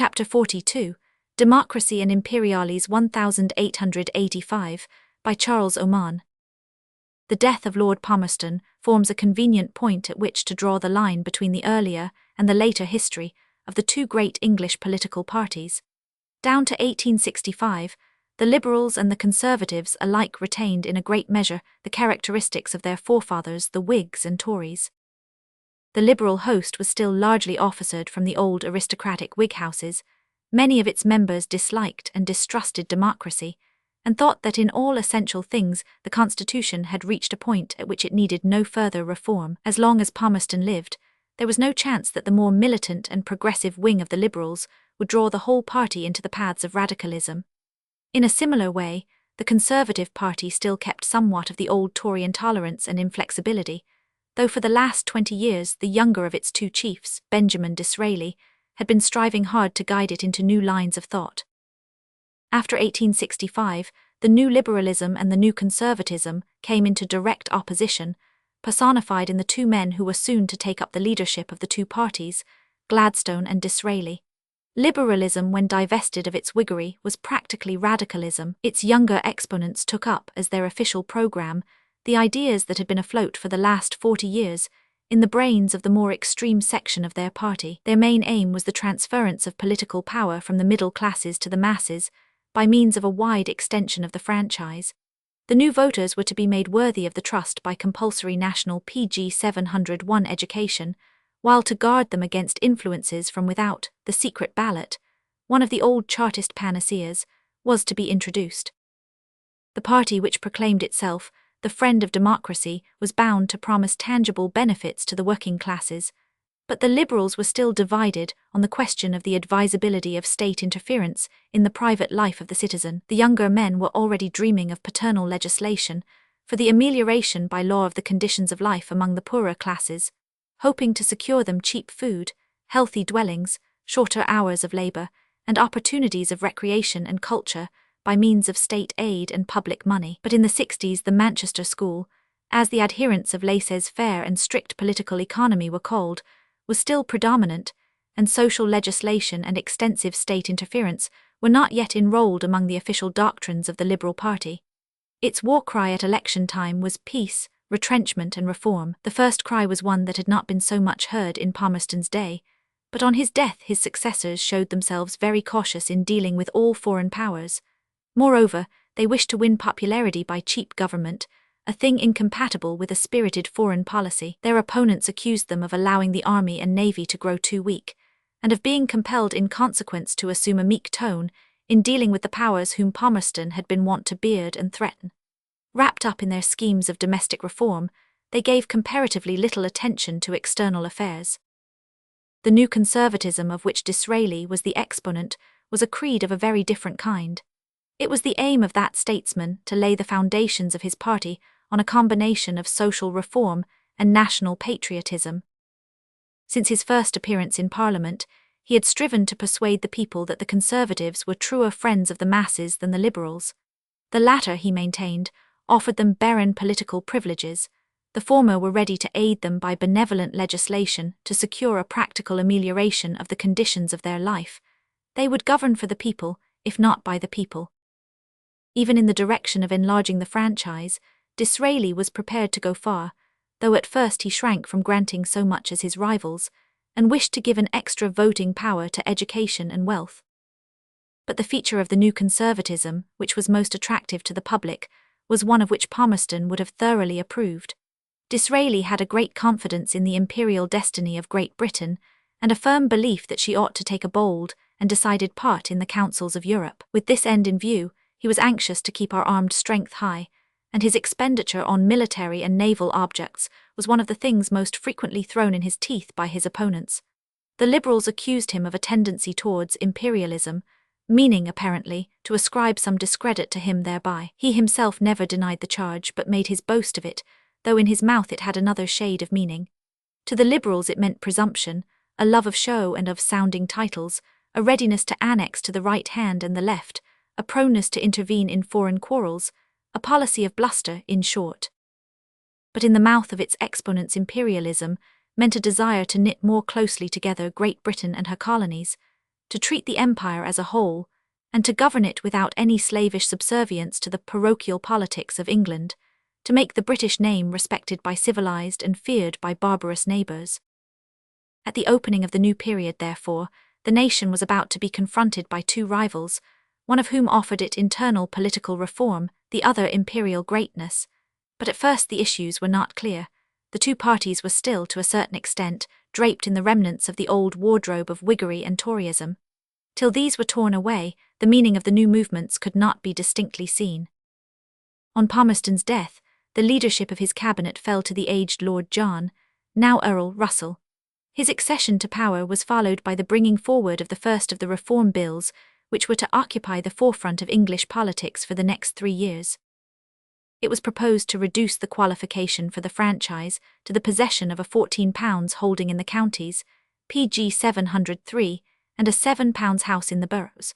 Chapter 42, Democracy and Imperialism 1885, by Charles Oman. The death of Lord Palmerston forms a convenient point at which to draw the line between the earlier and the later history of the two great English political parties. Down to 1865, the Liberals and the Conservatives alike retained in a great measure the characteristics of their forefathers, the Whigs and Tories. The Liberal host was still largely officered from the old aristocratic Whig houses. Many of its members disliked and distrusted democracy, and thought that in all essential things the Constitution had reached a point at which it needed no further reform. As long as Palmerston lived, there was no chance that the more militant and progressive wing of the Liberals would draw the whole party into the paths of radicalism. In a similar way, the Conservative Party still kept somewhat of the old Tory intolerance and inflexibility, though for the last 20 years the younger of its two chiefs, Benjamin Disraeli, had been striving hard to guide it into new lines of thought. After 1865, the new liberalism and the new conservatism came into direct opposition, personified in the two men who were soon to take up the leadership of the two parties, Gladstone and Disraeli. Liberalism, when divested of its Whiggery, was practically radicalism. Its younger exponents took up as their official programme the ideas that had been afloat for the last 40 years in the brains of the more extreme section of their party. Their main aim was the transference of political power from the middle classes to the masses by means of a wide extension of the franchise. The new voters were to be made worthy of the trust by compulsory national PG 701 education, while to guard them against influences from without, the secret ballot, one of the old Chartist panaceas, was to be introduced. The party which proclaimed itself the friend of democracy was bound to promise tangible benefits to the working classes, but the Liberals were still divided on the question of the advisability of state interference in the private life of the citizen. The younger men were already dreaming of paternal legislation for the amelioration by law of the conditions of life among the poorer classes, hoping to secure them cheap food, healthy dwellings, shorter hours of labour, and opportunities of recreation and culture by means of state aid and public money. But in the 60s, the Manchester School, as the adherents of laissez-faire and strict political economy were called, was still predominant, and social legislation and extensive state interference were not yet enrolled among the official doctrines of the Liberal Party. Its war cry at election time was peace, retrenchment and reform. The first cry was one that had not been so much heard in Palmerston's day, but on his death his successors showed themselves very cautious in dealing with all foreign powers. Moreover, they wished to win popularity by cheap government, a thing incompatible with a spirited foreign policy. Their opponents accused them of allowing the army and navy to grow too weak, and of being compelled in consequence to assume a meek tone in dealing with the powers whom Palmerston had been wont to beard and threaten. Wrapped up in their schemes of domestic reform, they gave comparatively little attention to external affairs. The new conservatism of which Disraeli was the exponent was a creed of a very different kind. It was the aim of that statesman to lay the foundations of his party on a combination of social reform and national patriotism. Since his first appearance in Parliament, he had striven to persuade the people that the Conservatives were truer friends of the masses than the Liberals. The latter, he maintained, offered them barren political privileges. The former were ready to aid them by benevolent legislation to secure a practical amelioration of the conditions of their life. They would govern for the people, if not by the people. Even in the direction of enlarging the franchise, Disraeli was prepared to go far, though at first he shrank from granting so much as his rivals, and wished to give an extra voting power to education and wealth. But the feature of the new conservatism, which was most attractive to the public, was one of which Palmerston would have thoroughly approved. Disraeli had a great confidence in the imperial destiny of Great Britain, and a firm belief that she ought to take a bold and decided part in the councils of Europe. With this end in view, he was anxious to keep our armed strength high, and his expenditure on military and naval objects was one of the things most frequently thrown in his teeth by his opponents. The Liberals accused him of a tendency towards imperialism, meaning, apparently, to ascribe some discredit to him thereby. He himself never denied the charge but made his boast of it, though in his mouth it had another shade of meaning. To the Liberals it meant presumption, a love of show and of sounding titles, a readiness to annex to the right hand and the left, a proneness to intervene in foreign quarrels, a policy of bluster, in short. But in the mouth of its exponents imperialism meant a desire to knit more closely together Great Britain and her colonies, to treat the empire as a whole, and to govern it without any slavish subservience to the parochial politics of England, to make the British name respected by civilized and feared by barbarous neighbours. At the opening of the new period, therefore, the nation was about to be confronted by two rivals, one of whom offered it internal political reform, the other imperial greatness. But at first the issues were not clear. The two parties were still, to a certain extent, draped in the remnants of the old wardrobe of Whiggery and Toryism. Till these were torn away, the meaning of the new movements could not be distinctly seen. On Palmerston's death, the leadership of his cabinet fell to the aged Lord John, now Earl Russell. His accession to power was followed by the bringing forward of the first of the reform bills, which were to occupy the forefront of English politics for the next 3 years. It was proposed to reduce the qualification for the franchise to the possession of a £14 holding in the counties, PG 703, and a £7 house in the boroughs.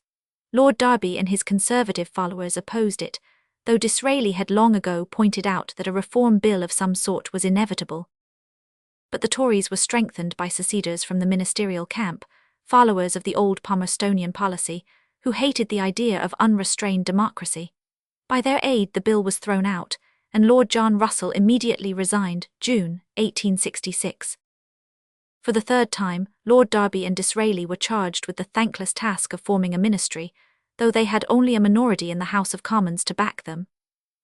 Lord Derby and his Conservative followers opposed it, though Disraeli had long ago pointed out that a reform bill of some sort was inevitable. But the Tories were strengthened by seceders from the ministerial camp, followers of the old Palmerstonian policy, who hated the idea of unrestrained democracy. By their aid the bill was thrown out, and Lord John Russell immediately resigned, June 1866. For the third time, Lord Derby and Disraeli were charged with the thankless task of forming a ministry, though they had only a minority in the House of Commons to back them.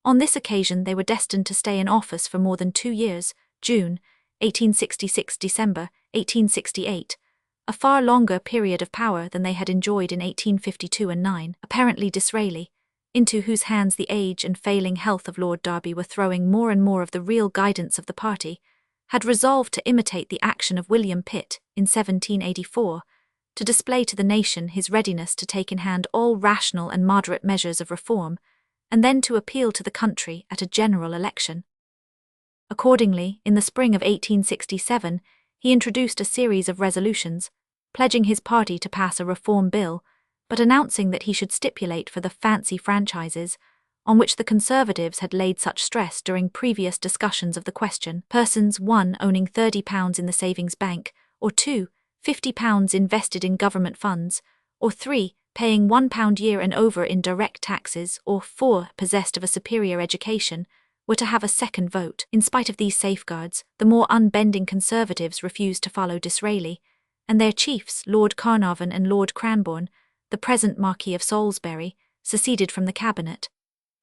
On this occasion they were destined to stay in office for more than 2 years, June 1866 December 1868, a far longer period of power than they had enjoyed in 1852 and 9, apparently Disraeli, into whose hands the age and failing health of Lord Derby were throwing more and more of the real guidance of the party, had resolved to imitate the action of William Pitt in 1784, to display to the nation his readiness to take in hand all rational and moderate measures of reform, and then to appeal to the country at a general election. Accordingly, in the spring of 1867, he introduced a series of resolutions, pledging his party to pass a reform bill, but announcing that he should stipulate for the fancy franchises, on which the Conservatives had laid such stress during previous discussions of the question, persons 1 owning £30 in the savings bank, or 2, £50 invested in government funds, or 3, paying £1 year and over in direct taxes, or 4, possessed of a superior education, were to have a second vote. In spite of these safeguards, the more unbending Conservatives refused to follow Disraeli, and their chiefs, Lord Carnarvon and Lord Cranborne, the present Marquis of Salisbury, seceded from the cabinet.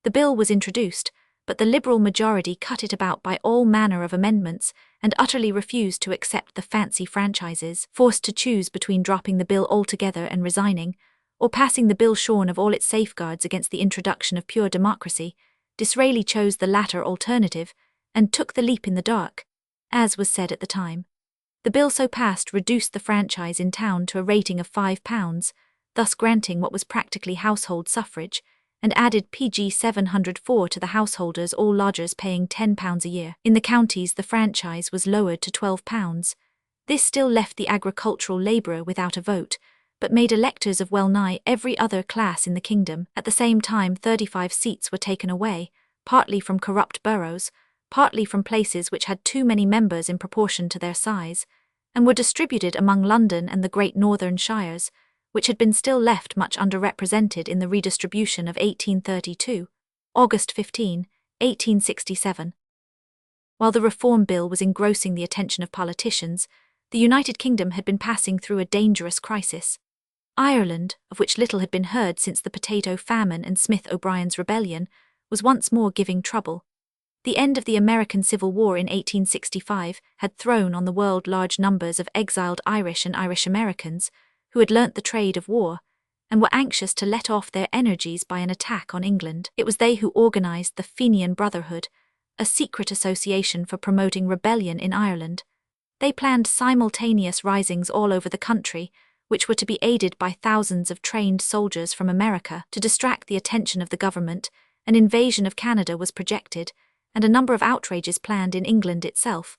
The bill was introduced, but the Liberal majority cut it about by all manner of amendments and utterly refused to accept the fancy franchises, forced to choose between dropping the bill altogether and resigning, or passing the bill shorn of all its safeguards against the introduction of pure democracy. Disraeli chose the latter alternative, and took the leap in the dark, as was said at the time. The bill so passed reduced the franchise in town to a rating of £5, thus granting what was practically household suffrage, and added PG 704 to the householders, all lodgers paying £10 a year. In the counties the franchise was lowered to £12. This still left the agricultural labourer without a vote, but made electors of well-nigh every other class in the kingdom. At the same time 35 seats were taken away, partly from corrupt boroughs, partly from places which had too many members in proportion to their size, and were distributed among London and the great northern shires, which had been still left much underrepresented in the redistribution of 1832, August 15, 1867. While the Reform Bill was engrossing the attention of politicians, the United Kingdom had been passing through a dangerous crisis. Ireland, of which little had been heard since the potato famine and Smith O'Brien's rebellion, was once more giving trouble. The end of the American Civil War in 1865 had thrown on the world large numbers of exiled Irish and Irish Americans, who had learnt the trade of war, and were anxious to let off their energies by an attack on England. It was they who organised the Fenian Brotherhood, a secret association for promoting rebellion in Ireland. They planned simultaneous risings all over the country, which were to be aided by thousands of trained soldiers from America. To distract the attention of the government, an invasion of Canada was projected, and a number of outrages planned in England itself.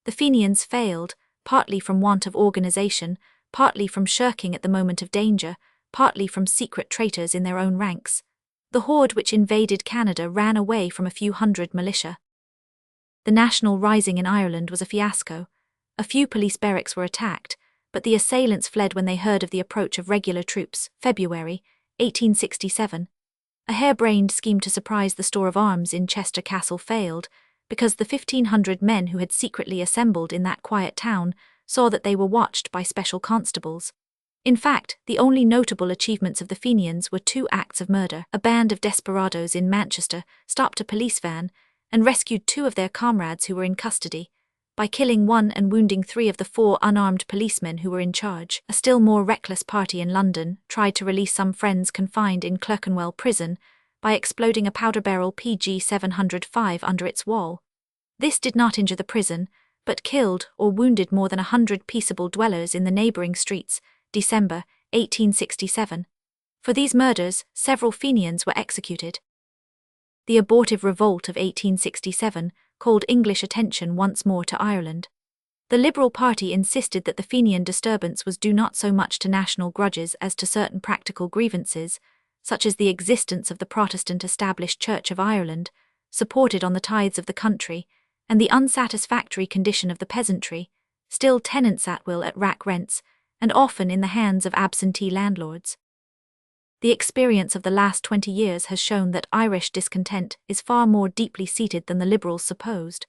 The Fenians failed, partly from want of organisation, partly from shirking at the moment of danger, partly from secret traitors in their own ranks. The horde which invaded Canada ran away from a few hundred militia. The national rising in Ireland was a fiasco. A few police barracks were attacked, but the assailants fled when they heard of the approach of regular troops. February 1867. A harebrained scheme to surprise the store of arms in Chester Castle failed, because the 1,500 men who had secretly assembled in that quiet town saw that they were watched by special constables. In fact, the only notable achievements of the Fenians were 2 acts of murder. A band of desperadoes in Manchester stopped a police van and rescued 2 of their comrades who were in custody, by killing 1 and wounding 3 of the 4 unarmed policemen who were in charge. A still more reckless party in London tried to release some friends confined in Clerkenwell prison by exploding a powder barrel PG 705 under its wall. This did not injure the prison, but killed or wounded more than 100 peaceable dwellers in the neighbouring streets. December 1867. For these murders, several Fenians were executed. The abortive revolt of 1867 called English attention once more to Ireland. The Liberal Party insisted that the Fenian disturbance was due not so much to national grudges as to certain practical grievances, such as the existence of the Protestant Established Church of Ireland, supported on the tithes of the country, and the unsatisfactory condition of the peasantry, still tenants at will at rack rents, and often in the hands of absentee landlords. The experience of the last 20 years has shown that Irish discontent is far more deeply seated than the Liberals supposed.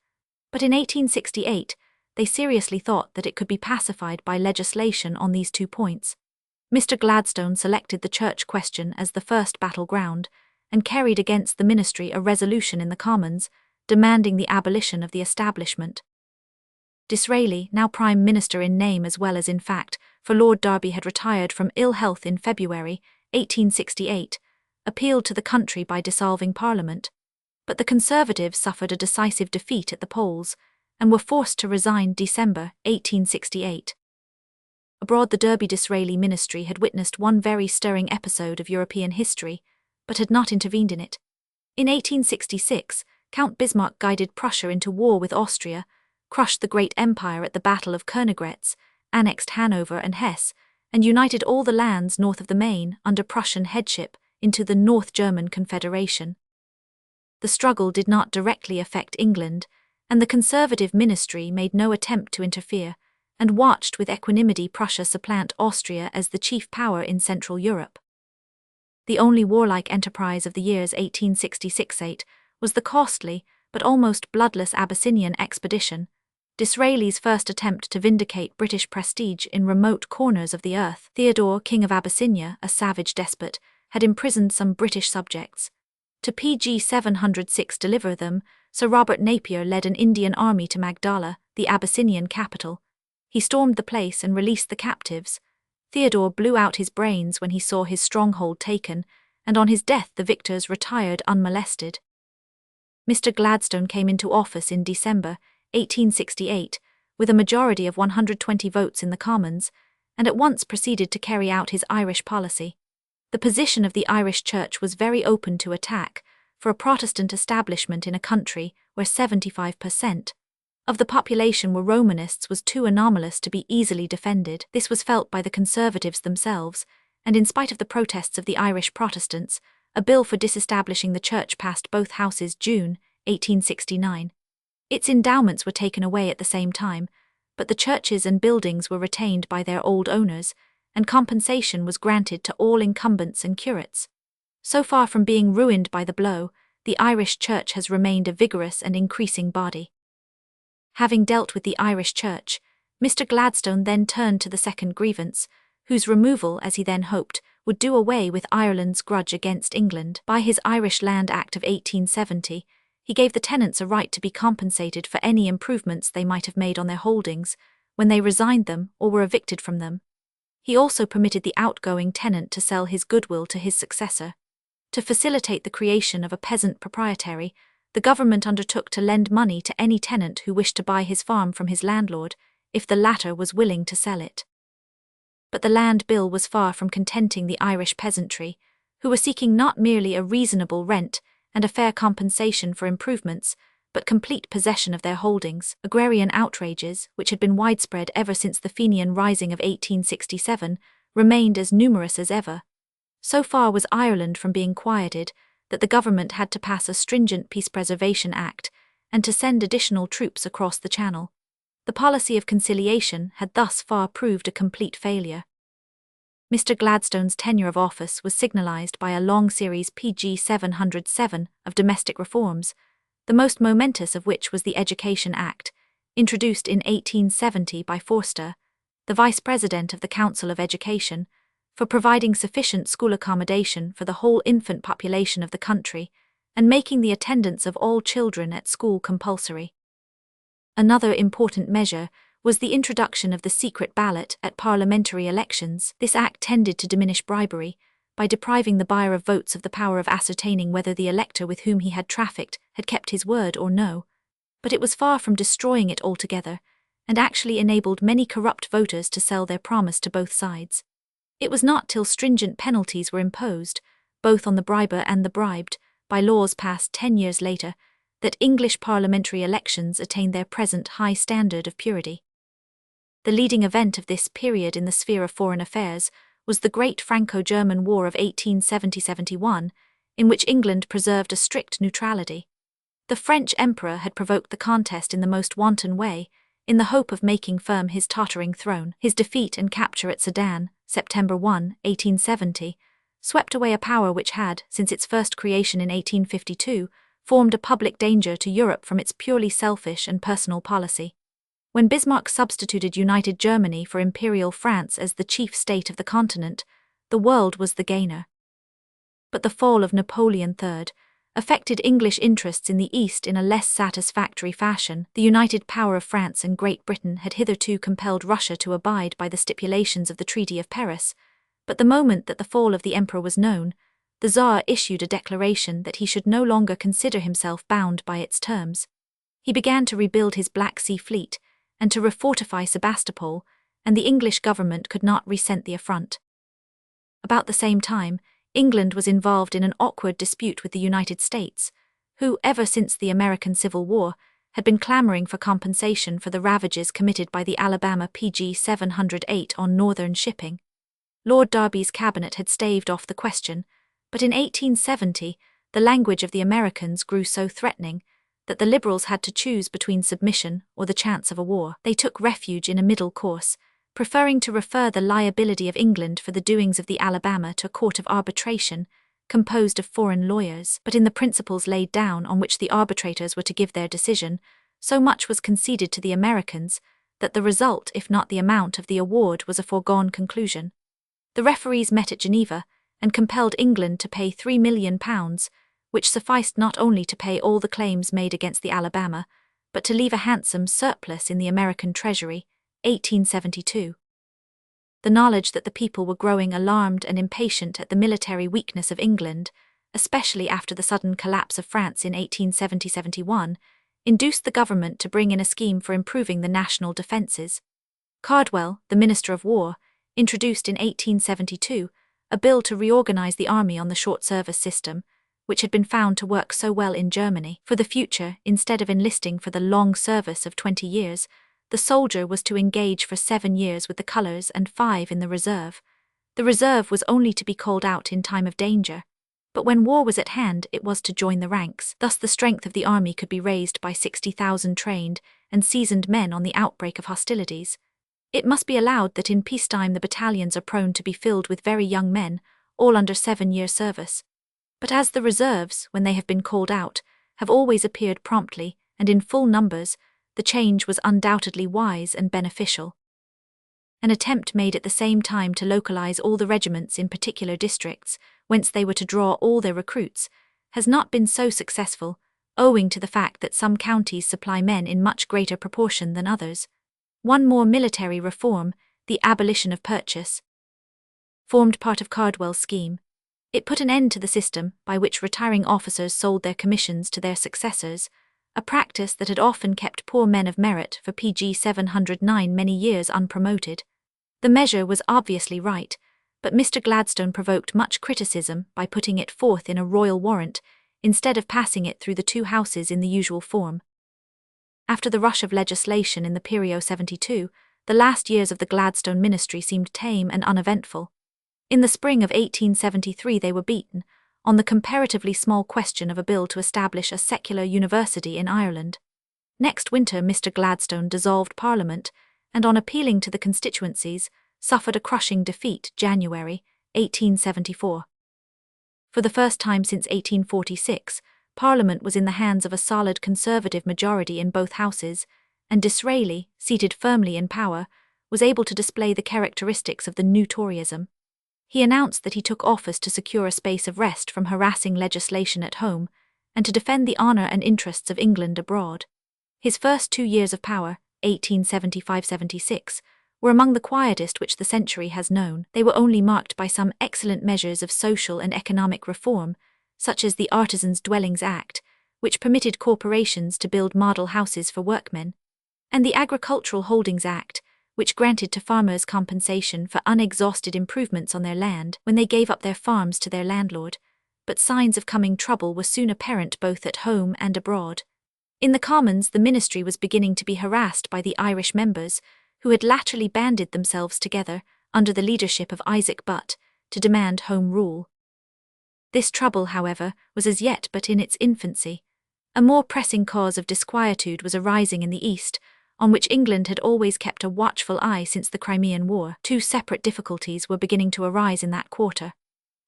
But in 1868, they seriously thought that it could be pacified by legislation on these 2 points. Mr. Gladstone selected the church question as the first battleground, and carried against the ministry a resolution in the Commons, demanding the abolition of the establishment. Disraeli, now Prime Minister in name as well as in fact, for Lord Derby had retired from ill health in February 1868, appealed to the country by dissolving Parliament. But the Conservatives suffered a decisive defeat at the polls, and were forced to resign December 1868. Abroad, the Derby-Disraeli ministry had witnessed one very stirring episode of European history, but had not intervened in it. In 1866, Count Bismarck guided Prussia into war with Austria, crushed the great empire at the Battle of Königgrätz, annexed Hanover and Hesse, and united all the lands north of the Main under Prussian headship into the North German Confederation. The struggle did not directly affect England, and the Conservative ministry made no attempt to interfere, and watched with equanimity Prussia supplant Austria as the chief power in Central Europe. The only warlike enterprise of the years 1866-8 was the costly, but almost bloodless Abyssinian expedition, Disraeli's first attempt to vindicate British prestige in remote corners of the earth. Theodore, King of Abyssinia, a savage despot, had imprisoned some British subjects. To PG 706 deliver them, Sir Robert Napier led an Indian army to Magdala, the Abyssinian capital. He stormed the place and released the captives. Theodore blew out his brains when he saw his stronghold taken, and on his death the victors retired unmolested. Mr. Gladstone came into office in December 1868, with a majority of 120 votes in the Commons, and at once proceeded to carry out his Irish policy. The position of the Irish Church was very open to attack, for a Protestant establishment in a country where 75% of the population were Romanists was too anomalous to be easily defended. This was felt by the Conservatives themselves, and in spite of the protests of the Irish Protestants, a bill for disestablishing the Church passed both houses June 1869. Its endowments were taken away at the same time, but the churches and buildings were retained by their old owners, and compensation was granted to all incumbents and curates. So far from being ruined by the blow, the Irish Church has remained a vigorous and increasing body. Having dealt with the Irish Church, Mr. Gladstone then turned to the second grievance, whose removal, as he then hoped, would do away with Ireland's grudge against England. By his Irish Land Act of 1870, he gave the tenants a right to be compensated for any improvements they might have made on their holdings when they resigned them or were evicted from them. He also permitted the outgoing tenant to sell his goodwill to his successor. To facilitate the creation of a peasant proprietary, the government undertook to lend money to any tenant who wished to buy his farm from his landlord, if the latter was willing to sell it. But the Land Bill was far from contenting the Irish peasantry, who were seeking not merely a reasonable rent and a fair compensation for improvements, but complete possession of their holdings. Agrarian outrages, which had been widespread ever since the Fenian Rising of 1867, remained as numerous as ever. So far was Ireland from being quieted that the government had to pass a stringent Peace Preservation Act and to send additional troops across the Channel. The policy of conciliation had thus far proved a complete failure. Mr. Gladstone's tenure of office was signalised by a long series PG 707 of domestic reforms, the most momentous of which was the Education Act, introduced in 1870 by Forster, the Vice President of the Council of Education, for providing sufficient school accommodation for the whole infant population of the country and making the attendance of all children at school compulsory. Another important measure was the introduction of the secret ballot at parliamentary elections. This act tended to diminish bribery by depriving the buyer of votes of the power of ascertaining whether the elector with whom he had trafficked had kept his word or no, but it was far from destroying it altogether, and actually enabled many corrupt voters to sell their promise to both sides. It was not till stringent penalties were imposed, both on the briber and the bribed, by laws passed 10 years later, that English parliamentary elections attained their present high standard of purity. The leading event of this period in the sphere of foreign affairs was the Great Franco-German War of 1870-71, in which England preserved a strict neutrality. The French emperor had provoked the contest in the most wanton way, in the hope of making firm his tottering throne. His defeat and capture at Sedan, September 1, 1870, swept away a power which had, since its first creation in 1852, formed a public danger to Europe from its purely selfish and personal policy. When Bismarck substituted United Germany for Imperial France as the chief state of the continent, the world was the gainer. But the fall of Napoleon III affected English interests in the East in a less satisfactory fashion. The united power of France and Great Britain had hitherto compelled Russia to abide by the stipulations of the Treaty of Paris, but the moment that the fall of the emperor was known, the Tsar issued a declaration that he should no longer consider himself bound by its terms. He began to rebuild his Black Sea fleet and to refortify Sebastopol, and the English government could not resent the affront. About the same time, England was involved in an awkward dispute with the United States, who, ever since the American Civil War, had been clamoring for compensation for the ravages committed by the Alabama PG 708 on northern shipping. Lord Derby's cabinet had staved off the question, but in 1870 the language of the Americans grew so threatening that the Liberals had to choose between submission or the chance of a war. They took refuge in a middle course, preferring to refer the liability of England for the doings of the Alabama to a court of arbitration composed of foreign lawyers. But in the principles laid down on which the arbitrators were to give their decision, so much was conceded to the Americans that the result, if not the amount of the award, was a foregone conclusion. The referees met at Geneva and compelled England to pay £3 million, which sufficed not only to pay all the claims made against the Alabama, but to leave a handsome surplus in the American Treasury, 1872. The knowledge that the people were growing alarmed and impatient at the military weakness of England, especially after the sudden collapse of France in 1870-71, induced the government to bring in a scheme for improving the national defences. Cardwell, the Minister of War, introduced in 1872 a bill to reorganise the army on the short-service system, which had been found to work so well in Germany. For the future, instead of enlisting for the long service of 20 years, the soldier was to engage for 7 years with the colours and 5 in the reserve. The reserve was only to be called out in time of danger, but when war was at hand it was to join the ranks. Thus the strength of the army could be raised by 60,000 trained and seasoned men on the outbreak of hostilities. It must be allowed that in peacetime the battalions are prone to be filled with very young men, all under 7-year service. But as the reserves, when they have been called out, have always appeared promptly and in full numbers, the change was undoubtedly wise and beneficial. An attempt made at the same time to localize all the regiments in particular districts, whence they were to draw all their recruits, has not been so successful, owing to the fact that some counties supply men in much greater proportion than others. One more military reform, the abolition of purchase, formed part of Cardwell's scheme. It put an end to the system by which retiring officers sold their commissions to their successors, a practice that had often kept poor men of merit for PG 709 many years unpromoted. The measure was obviously right, but Mr. Gladstone provoked much criticism by putting it forth in a royal warrant, instead of passing it through the two houses in the usual form. After the rush of legislation in the Period 72, the last years of the Gladstone ministry seemed tame and uneventful. In the spring of 1873 they were beaten, on the comparatively small question of a bill to establish a secular university in Ireland. Next winter Mr. Gladstone dissolved Parliament, and on appealing to the constituencies, suffered a crushing defeat January 1874. For the first time since 1846, Parliament was in the hands of a solid Conservative majority in both houses, and Disraeli, seated firmly in power, was able to display the characteristics of the new Toryism. He announced that he took office to secure a space of rest from harassing legislation at home, and to defend the honour and interests of England abroad. His first 2 years of power, 1875-76, were among the quietest which the century has known. They were only marked by some excellent measures of social and economic reform, such as the Artisans' Dwellings Act, which permitted corporations to build model houses for workmen, and the Agricultural Holdings Act, which granted to farmers compensation for unexhausted improvements on their land when they gave up their farms to their landlord. But signs of coming trouble were soon apparent both at home and abroad. In the Commons, the ministry was beginning to be harassed by the Irish members, who had latterly banded themselves together, under the leadership of Isaac Butt, to demand Home Rule. This trouble, however, was as yet but in its infancy. A more pressing cause of disquietude was arising in the East, on which England had always kept a watchful eye since the Crimean War. 2 separate difficulties were beginning to arise in that quarter.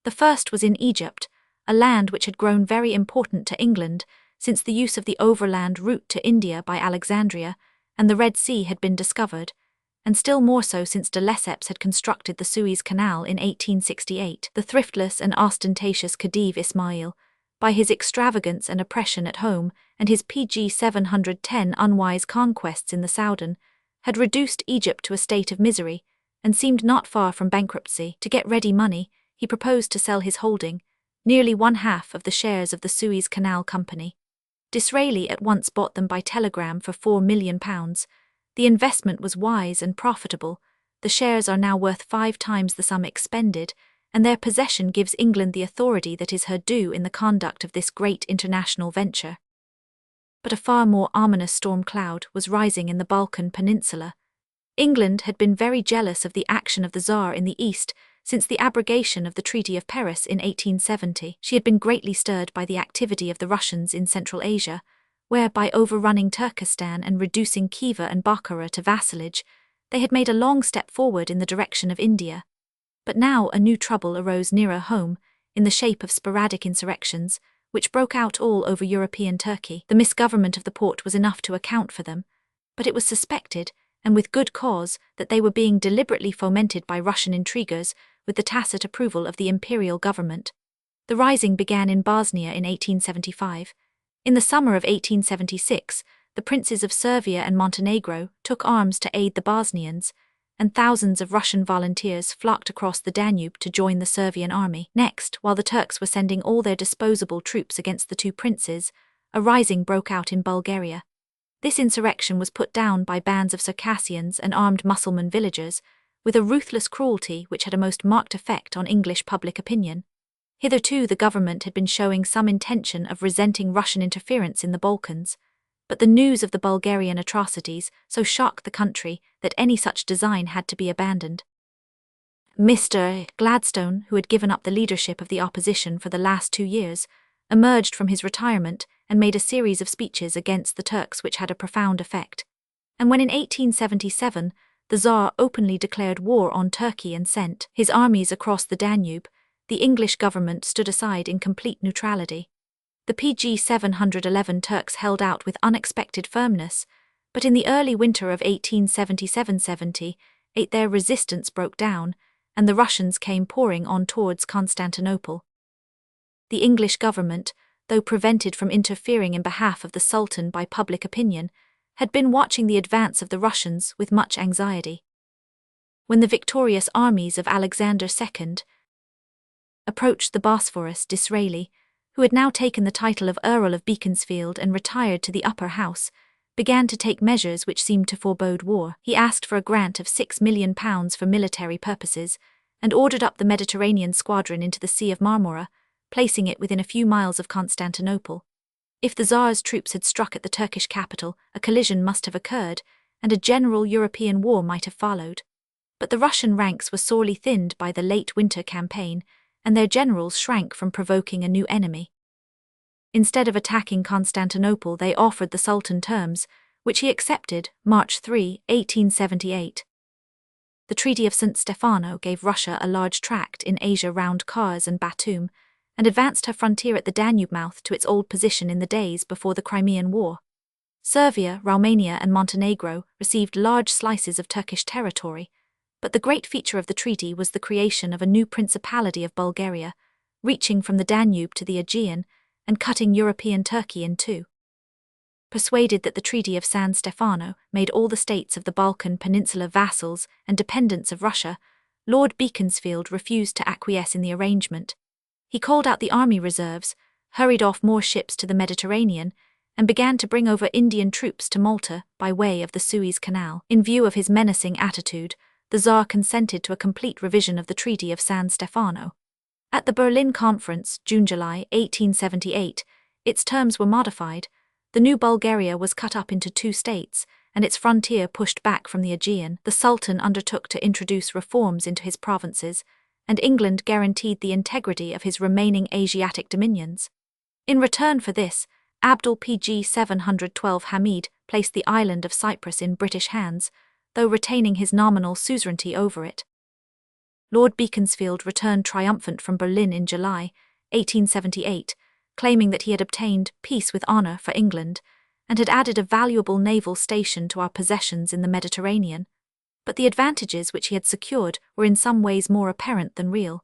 The first was in Egypt, a land which had grown very important to England since the use of the overland route to India by Alexandria, and the Red Sea had been discovered, and still more so since de Lesseps had constructed the Suez Canal in 1868. The thriftless and ostentatious Khedive Ismail, by his extravagance and oppression at home and his PG 710 unwise conquests in the Soudan, had reduced Egypt to a state of misery, and seemed not far from bankruptcy. To get ready money, he proposed to sell his holding, nearly 1/2 of the shares of the Suez Canal Company. Disraeli at once bought them by telegram for £4 million. The investment was wise and profitable. The shares are now worth 5 times the sum expended, and their possession gives England the authority that is her due in the conduct of this great international venture. But a far more ominous storm cloud was rising in the Balkan Peninsula. England had been very jealous of the action of the Tsar in the East since the abrogation of the Treaty of Paris in 1870. She had been greatly stirred by the activity of the Russians in Central Asia, where, by overrunning Turkestan and reducing Khiva and Bokhara to vassalage, they had made a long step forward in the direction of India. But now a new trouble arose nearer home, in the shape of sporadic insurrections, which broke out all over European Turkey. The misgovernment of the Porte was enough to account for them, but it was suspected, and with good cause, that they were being deliberately fomented by Russian intriguers with the tacit approval of the imperial government. The rising began in Bosnia in 1875. In the summer of 1876, the princes of Servia and Montenegro took arms to aid the Bosnians, and thousands of Russian volunteers flocked across the Danube to join the Servian army. Next, while the Turks were sending all their disposable troops against the 2 princes, a rising broke out in Bulgaria. This insurrection was put down by bands of Circassians and armed Mussulman villagers, with a ruthless cruelty which had a most marked effect on English public opinion. Hitherto the government had been showing some intention of resenting Russian interference in the Balkans, but the news of the Bulgarian atrocities so shocked the country that any such design had to be abandoned. Mr. Gladstone, who had given up the leadership of the opposition for the last 2 years, emerged from his retirement and made a series of speeches against the Turks which had a profound effect. And when in 1877 the Tsar openly declared war on Turkey and sent his armies across the Danube, the English government stood aside in complete neutrality. The PG 711 Turks held out with unexpected firmness, but in the early winter of 1877-78 their resistance broke down, and the Russians came pouring on towards Constantinople. The English government, though prevented from interfering in behalf of the Sultan by public opinion, had been watching the advance of the Russians with much anxiety. When the victorious armies of Alexander II approached the Bosphorus, Disraeli, who had now taken the title of Earl of Beaconsfield and retired to the upper house, began to take measures which seemed to forebode war. He asked for a grant of £6 million for military purposes, and ordered up the Mediterranean squadron into the Sea of Marmora, placing it within a few miles of Constantinople. If the Tsar's troops had struck at the Turkish capital, a collision must have occurred, and a general European war might have followed. But the Russian ranks were sorely thinned by the late winter campaign, and their generals shrank from provoking a new enemy. Instead of attacking Constantinople, they offered the Sultan terms, which he accepted March 3, 1878. The Treaty of St. Stefano gave Russia a large tract in Asia round Kars and Batum, and advanced her frontier at the Danube mouth to its old position in the days before the Crimean War. Serbia, Romania and Montenegro received large slices of Turkish territory, but the great feature of the treaty was the creation of a new Principality of Bulgaria, reaching from the Danube to the Aegean and cutting European Turkey in two. Persuaded that the Treaty of San Stefano made all the states of the Balkan Peninsula vassals and dependents of Russia, Lord Beaconsfield refused to acquiesce in the arrangement. He called out the army reserves, hurried off more ships to the Mediterranean, and began to bring over Indian troops to Malta by way of the Suez Canal. In view of his menacing attitude, the Tsar consented to a complete revision of the Treaty of San Stefano. At the Berlin Conference, June-July 1878, its terms were modified. The new Bulgaria was cut up into two states, and its frontier pushed back from the Aegean. The Sultan undertook to introduce reforms into his provinces, and England guaranteed the integrity of his remaining Asiatic dominions. In return for this, Abdul Pg 712 Hamid placed the island of Cyprus in British hands, though retaining his nominal suzerainty over it. Lord Beaconsfield returned triumphant from Berlin in July 1878, claiming that he had obtained peace with honour for England, and had added a valuable naval station to our possessions in the Mediterranean. But the advantages which he had secured were in some ways more apparent than real.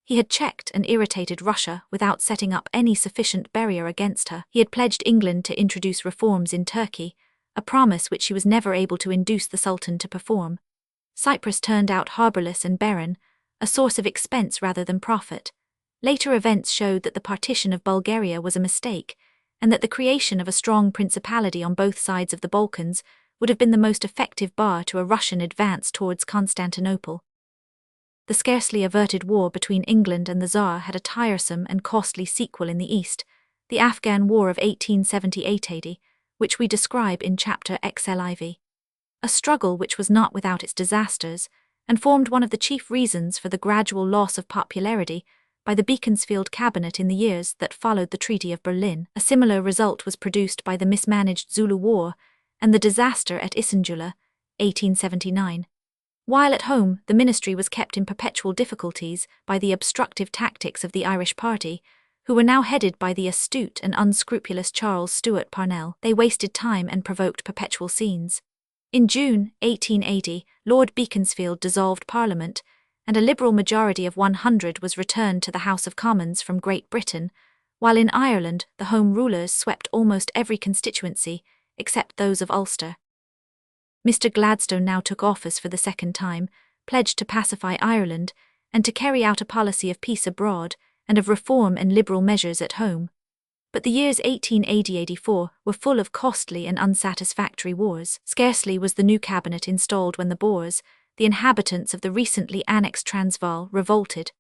He had checked and irritated Russia without setting up any sufficient barrier against her. He had pledged England to introduce reforms in Turkey, a promise which she was never able to induce the Sultan to perform. Cyprus turned out harbourless and barren, a source of expense rather than profit. Later events showed that the partition of Bulgaria was a mistake, and that the creation of a strong principality on both sides of the Balkans would have been the most effective bar to a Russian advance towards Constantinople. The scarcely averted war between England and the Tsar had a tiresome and costly sequel in the East, the Afghan War of 1878-80, which we describe in chapter XLII. A struggle which was not without its disasters, and formed one of the chief reasons for the gradual loss of popularity by the Beaconsfield cabinet in the years that followed the Treaty of Berlin. A similar result was produced by the mismanaged Zulu War and the disaster at Isandula, 1879. While at home, the ministry was kept in perpetual difficulties by the obstructive tactics of the Irish party, who were now headed by the astute and unscrupulous Charles Stewart Parnell. They wasted time and provoked perpetual scenes. In June 1880, Lord Beaconsfield dissolved Parliament, and a Liberal majority of 100 was returned to the House of Commons from Great Britain, while in Ireland the Home Rulers swept almost every constituency, except those of Ulster. Mr. Gladstone now took office for the second time, pledged to pacify Ireland, and to carry out a policy of peace abroad, and of reform and liberal measures at home. But the years 1880-84 were full of costly and unsatisfactory wars. Scarcely was the new cabinet installed when the Boers, the inhabitants of the recently annexed Transvaal, revolted.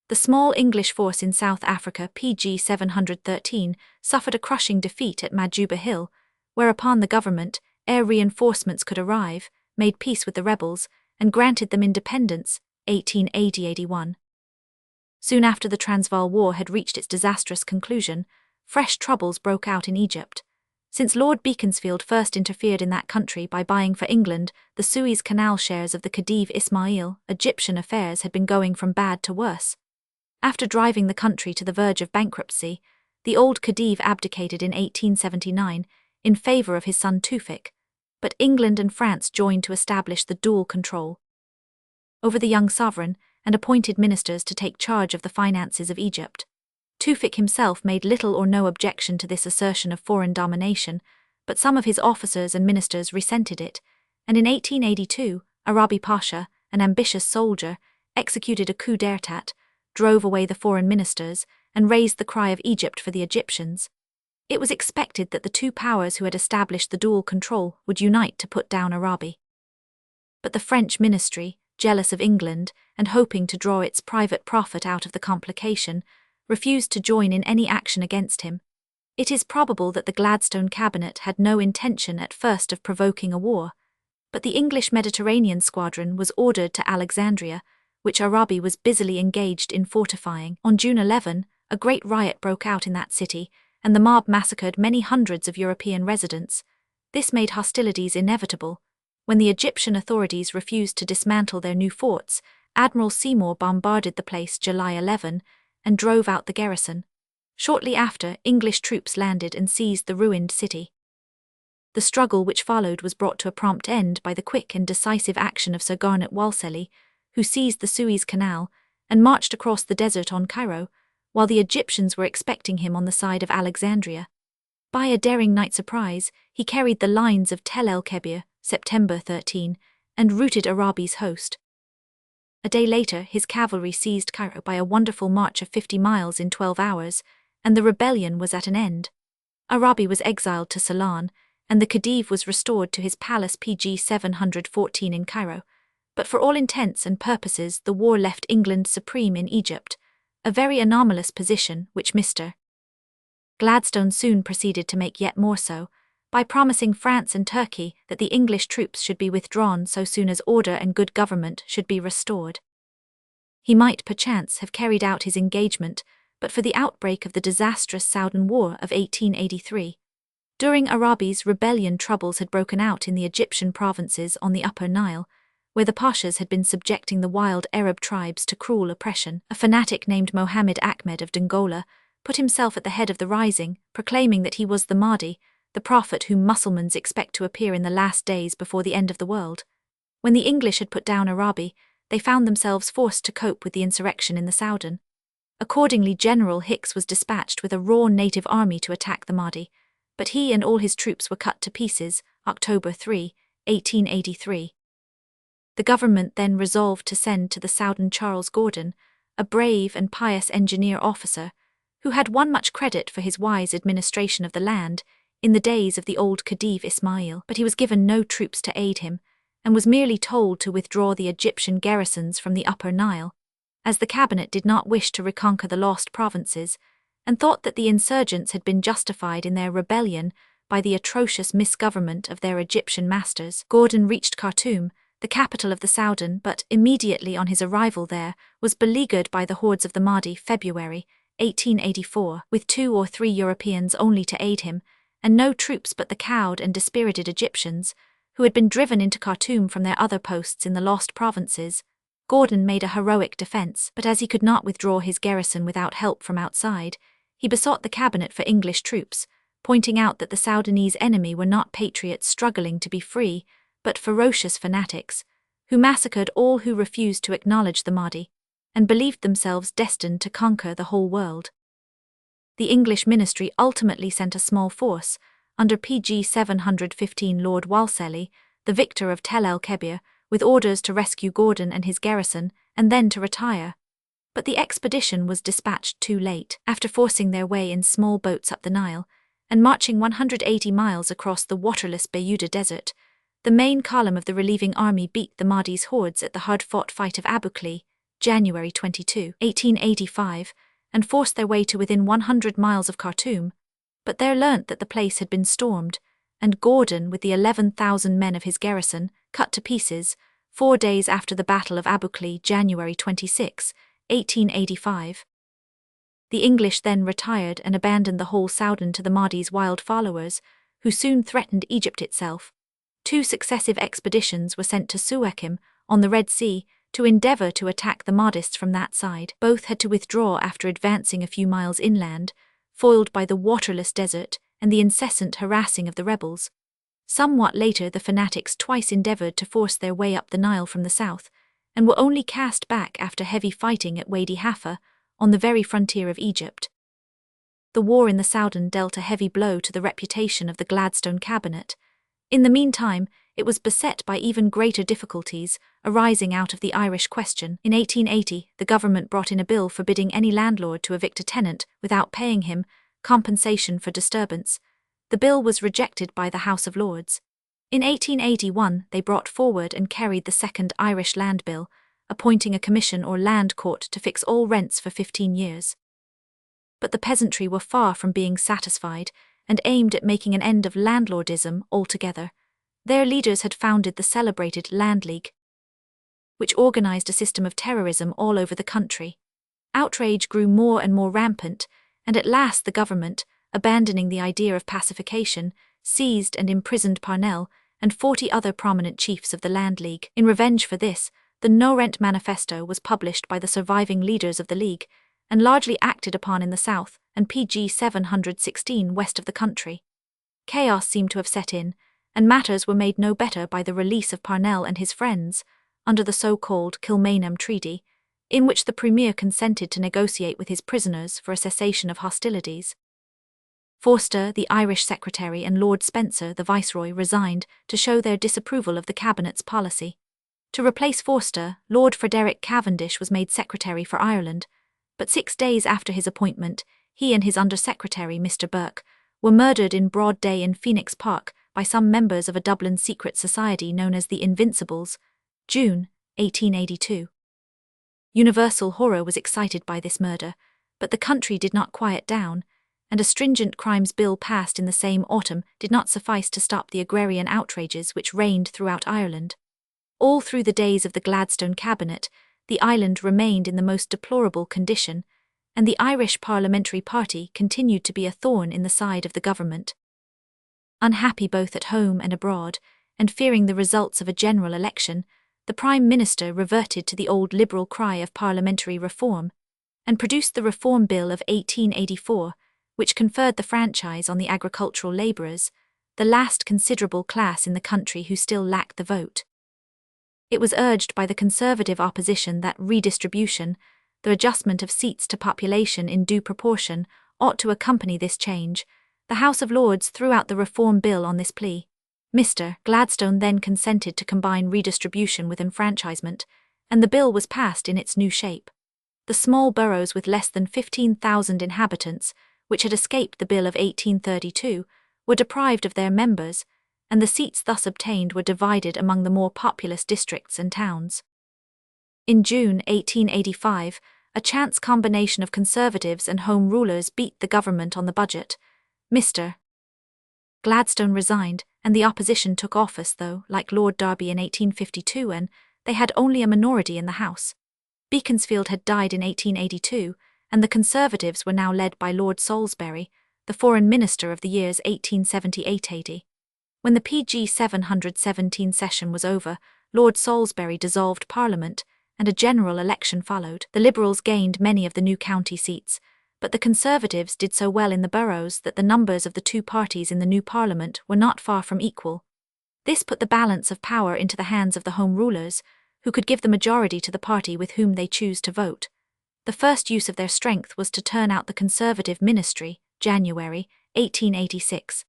The small English force in South Africa, PG 713, suffered a crushing defeat at Majuba Hill, whereupon the government, ere reinforcements could arrive, made peace with the rebels, and granted them independence, 1880-81. Soon after the Transvaal War had reached its disastrous conclusion, fresh troubles broke out in Egypt. Since Lord Beaconsfield first interfered in that country by buying for England the Suez Canal shares of the Khedive Ismail, Egyptian affairs had been going from bad to worse. After driving the country to the verge of bankruptcy, the old Khedive abdicated in 1879 in favour of his son Tewfik, but England and France joined to establish the dual control over the young sovereign and appointed ministers to take charge of the finances of Egypt. Tewfik himself made little or no objection to this assertion of foreign domination, but some of his officers and ministers resented it, and in 1882, Arabi Pasha, an ambitious soldier, executed a coup d'état, drove away the foreign ministers, and raised the cry of Egypt for the Egyptians. It was expected that the two powers who had established the dual control would unite to put down Arabi. But the French ministry, jealous of England and hoping to draw its private profit out of the complication, refused to join in any action against him. It is probable that the Gladstone cabinet had no intention at first of provoking a war, but the English Mediterranean squadron was ordered to Alexandria, which Arabi was busily engaged in fortifying. On June 11, a great riot broke out in that city, and the mob massacred many hundreds of European residents. This made hostilities inevitable. When the Egyptian authorities refused to dismantle their new forts, Admiral Seymour bombarded the place July 11 and drove out the garrison. Shortly after, English troops landed and seized the ruined city. The struggle which followed was brought to a prompt end by the quick and decisive action of Sir Garnet Wolseley, who seized the Suez Canal and marched across the desert on Cairo, while the Egyptians were expecting him on the side of Alexandria. By a daring night surprise, he carried the lines of Tel el-Kebir, September 13, and routed Arabi's host. A day later, his cavalry seized Cairo by a wonderful march of 50 miles in 12 hours, and the rebellion was at an end. Arabi was exiled to Ceylon, and the Khedive was restored to his palace PG 714 in Cairo. But for all intents and purposes, the war left England supreme in Egypt, a very anomalous position which Mr. Gladstone soon proceeded to make yet more so, by promising France and Turkey that the English troops should be withdrawn so soon as order and good government should be restored. He might perchance have carried out his engagement, but for the outbreak of the disastrous Soudan War of 1883. During Arabi's rebellion, troubles had broken out in the Egyptian provinces on the Upper Nile, where the Pashas had been subjecting the wild Arab tribes to cruel oppression. A fanatic named Mohammed Ahmed of Dongola put himself at the head of the rising, proclaiming that he was the Mahdi, the prophet whom Mussulmans expect to appear in the last days before the end of the world. When the English had put down Arabi, they found themselves forced to cope with the insurrection in the Soudan. Accordingly, General Hicks was dispatched with a raw native army to attack the Mahdi, but he and all his troops were cut to pieces, October 3, 1883. The government then resolved to send to the Soudan Charles Gordon, a brave and pious engineer officer, who had won much credit for his wise administration of the land in the days of the old Khedive Ismail, but he was given no troops to aid him, and was merely told to withdraw the Egyptian garrisons from the Upper Nile, as the cabinet did not wish to reconquer the lost provinces, and thought that the insurgents had been justified in their rebellion by the atrocious misgovernment of their Egyptian masters. Gordon reached Khartoum, the capital of the Soudan, but immediately on his arrival there was beleaguered by the hordes of the Mahdi. February 1884, with 2 or 3 Europeans only to aid him, and no troops but the cowed and dispirited Egyptians, who had been driven into Khartoum from their other posts in the lost provinces. Gordon made a heroic defense, but as he could not withdraw his garrison without help from outside, he besought the cabinet for English troops, pointing out that the Soudanese enemy were not patriots struggling to be free, but ferocious fanatics, who massacred all who refused to acknowledge the Mahdi, and believed themselves destined to conquer the whole world. The English ministry ultimately sent a small force, under PG 715 Lord Wolseley, the victor of Tel el-Kebir, with orders to rescue Gordon and his garrison, and then to retire. But the expedition was dispatched too late. After forcing their way in small boats up the Nile, and marching 180 miles across the waterless Bayuda Desert, the main column of the relieving army beat the Mahdi's hordes at the hard-fought fight of Abu Klea, January 22, 1885, and forced their way to within 100 miles of Khartoum, but there learnt that the place had been stormed, and Gordon, with the 11,000 men of his garrison, cut to pieces, 4 days after the Battle of Abu Klea, January 26, 1885. The English then retired and abandoned the whole Soudan to the Mahdi's wild followers, who soon threatened Egypt itself. 2 successive expeditions were sent to Suakim, on the Red Sea, to endeavour to attack the Mahdists from that side. Both had to withdraw after advancing a few miles inland, foiled by the waterless desert and the incessant harassing of the rebels. Somewhat later, the fanatics twice endeavoured to force their way up the Nile from the south, and were only cast back after heavy fighting at Wadi Halfa, on the very frontier of Egypt. The war in the Soudan dealt a heavy blow to the reputation of the Gladstone cabinet. In the meantime, it was beset by even greater difficulties arising out of the Irish question. In 1880, the government brought in a bill forbidding any landlord to evict a tenant without paying him compensation for disturbance. The bill was rejected by the House of Lords. In 1881, they brought forward and carried the Second Irish Land Bill, appointing a commission or land court to fix all rents for 15 years. But the peasantry were far from being satisfied, and aimed at making an end of landlordism altogether. Their leaders had founded the celebrated Land League, which organized a system of terrorism all over the country. Outrage grew more and more rampant, and at last the government, abandoning the idea of pacification, seized and imprisoned Parnell and 40 other prominent chiefs of the Land League. In revenge for this, the No Rent Manifesto was published by the surviving leaders of the League and largely acted upon in the south and PG 716 west of the country. Chaos seemed to have set in, and matters were made no better by the release of Parnell and his friends under the so-called Kilmainham Treaty, in which the Premier consented to negotiate with his prisoners for a cessation of hostilities. Forster, the Irish Secretary, and Lord Spencer, the Viceroy, resigned to show their disapproval of the Cabinet's policy. To replace Forster, Lord Frederick Cavendish was made Secretary for Ireland, but 6 days after his appointment, he and his Under-Secretary, Mr. Burke, were murdered in broad day in Phoenix Park by some members of a Dublin secret society known as the Invincibles, June 1882. Universal horror was excited by this murder, but the country did not quiet down, and a stringent crimes bill passed in the same autumn did not suffice to stop the agrarian outrages which reigned throughout Ireland. All through the days of the Gladstone Cabinet, the island remained in the most deplorable condition, and the Irish Parliamentary Party continued to be a thorn in the side of the government. Unhappy both at home and abroad, and fearing the results of a general election, the Prime Minister reverted to the old Liberal cry of parliamentary reform, and produced the Reform Bill of 1884, which conferred the franchise on the agricultural labourers, the last considerable class in the country who still lacked the vote. It was urged by the Conservative opposition that redistribution, the adjustment of seats to population in due proportion, ought to accompany this change. The House of Lords threw out the Reform Bill on this plea. Mr. Gladstone then consented to combine redistribution with enfranchisement, and the bill was passed in its new shape. The small boroughs with less than 15,000 inhabitants, which had escaped the Bill of 1832, were deprived of their members, and the seats thus obtained were divided among the more populous districts and towns. In June 1885, a chance combination of Conservatives and Home Rulers beat the government on the budget. Mr. Gladstone resigned, and the opposition took office, though, like Lord Derby in 1852, and they had only a minority in the House. Beaconsfield had died in 1882, and the Conservatives were now led by Lord Salisbury, the Foreign Minister of the years 1878-80. When the PG 717 session was over, Lord Salisbury dissolved Parliament, and a general election followed. The Liberals gained many of the new county seats, but the Conservatives did so well in the boroughs that the numbers of the two parties in the new Parliament were not far from equal. This put the balance of power into the hands of the Home Rulers, who could give the majority to the party with whom they choose to vote. The first use of their strength was to turn out the Conservative Ministry, January 1886.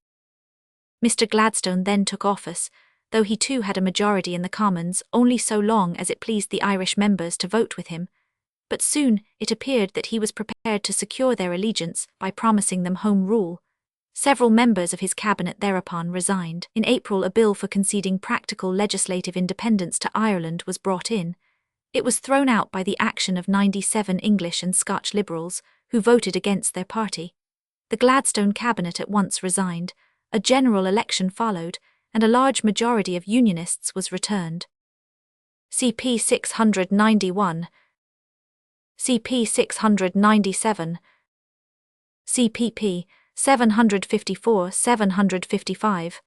Mr. Gladstone then took office, though he too had a majority in the Commons only so long as it pleased the Irish members to vote with him, but soon it appeared that he was prepared to secure their allegiance by promising them Home Rule. Several members of his cabinet thereupon resigned. In April, a bill for conceding practical legislative independence to Ireland was brought in. It was thrown out by the action of 97 English and Scotch Liberals, who voted against their party. The Gladstone cabinet at once resigned, a general election followed, and a large majority of Unionists was returned. CP 691, CP 697, CPP 754-755.